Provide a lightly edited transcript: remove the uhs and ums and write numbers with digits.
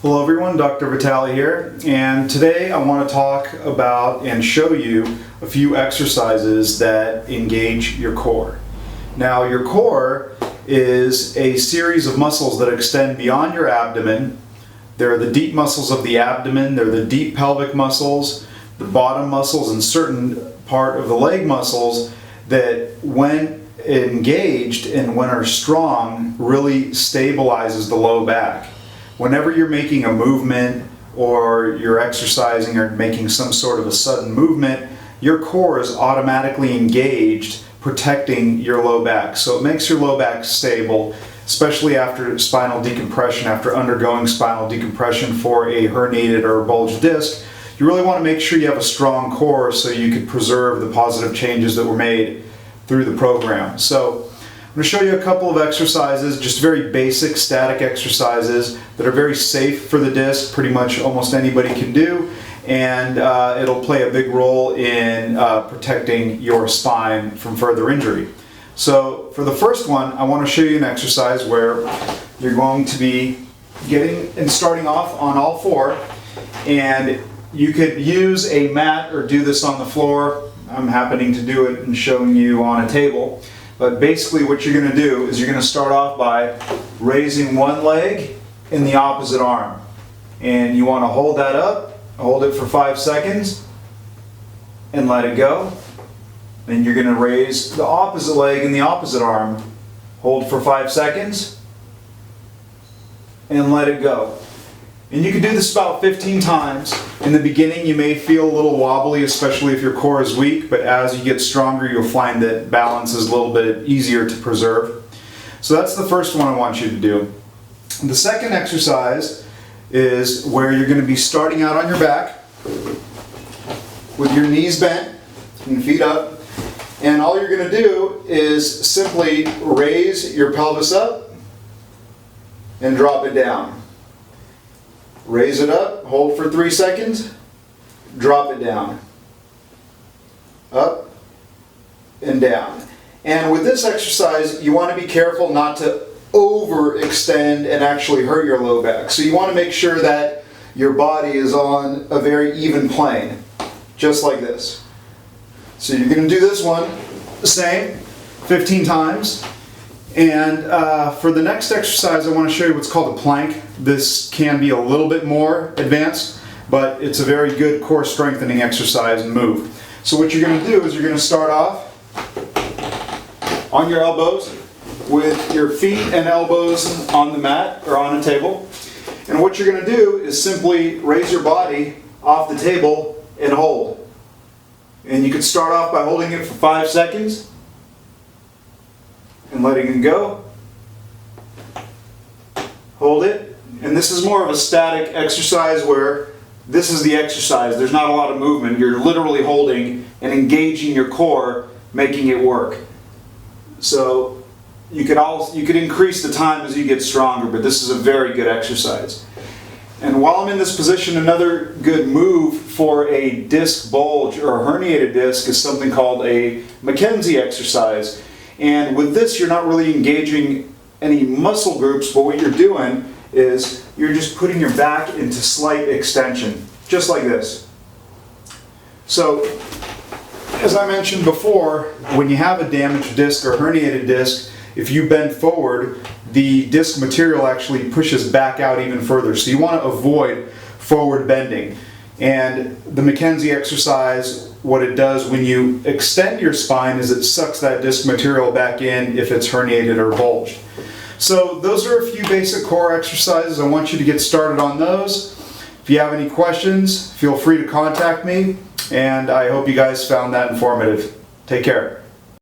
Hello everyone, Dr. Vitale here, and today I want to talk about and show you a few exercises that engage your core. Now, your core is a series of muscles that extend beyond your abdomen. They're the deep muscles of the abdomen, they're the deep pelvic muscles, the bottom muscles, and certain part of the leg muscles that when engaged and when are strong really stabilizes the low back. Whenever you're making a movement or you're exercising or making some sort of a sudden movement, your core is automatically engaged, protecting your low back. So it makes your low back stable, especially after spinal decompression, after undergoing spinal decompression for a herniated or bulged disc. You really want to make sure you have a strong core so you can preserve the positive changes that were made through the program. So I'm going to show you a couple of exercises, just very basic static exercises that are very safe for the disc, pretty much almost anybody can do, and it'll play a big role in protecting your spine from further injury. So for the first one, I want to show you an exercise where you're going to be getting and starting off on all four, and you could use a mat or do this on the floor. I'm happening to do it and showing you on a table. But basically what you're going to do is you're going to start off by raising one leg in the opposite arm. And you want to hold that up, hold it for 5 seconds, and let it go. Then you're going to raise the opposite leg in the opposite arm, hold for 5 seconds, and let it go. And you can do this about 15 times. In the beginning you may feel a little wobbly, especially if your core is weak, but as you get stronger you'll find that balance is a little bit easier to preserve. So that's the first one I want you to do. The second exercise is where you're going to be starting out on your back with your knees bent and feet up, and all you're going to do is simply raise your pelvis up and drop it down. Raise it up, hold for 3 seconds, drop it down. Up and down. And with this exercise, you want to be careful not to overextend and actually hurt your low back. So you want to make sure that your body is on a very even plane, just like this. So you're going to do this one the same, 15 times. And for the next exercise, I want to show you what's called a plank. This can be a little bit more advanced, but it's a very good core strengthening exercise and move. So what you're going to do is you're going to start off on your elbows with your feet and elbows on the mat or on a table. And what you're going to do is simply raise your body off the table and hold. And you can start off by holding it for 5 seconds. And letting it go. Hold it. And this is more of a static exercise where this is the exercise. There's not a lot of movement. You're literally holding and engaging your core, making it work. So you could increase the time as you get stronger, but this is a very good exercise. And while I'm in this position, another good move for a disc bulge or a herniated disc is something called a McKenzie exercise. And with this, you're not really engaging any muscle groups, but what you're doing is you're just putting your back into slight extension, just like this. So, as I mentioned before, when you have a damaged disc or herniated disc, if you bend forward, the disc material actually pushes back out even further. So you want to avoid forward bending. And the McKenzie exercise, what it does when you extend your spine is it sucks that disc material back in if it's herniated or bulged. So those are a few basic core exercises. I want you to get started on those. If you have any questions, feel free to contact me, and I hope you guys found that informative. Take care.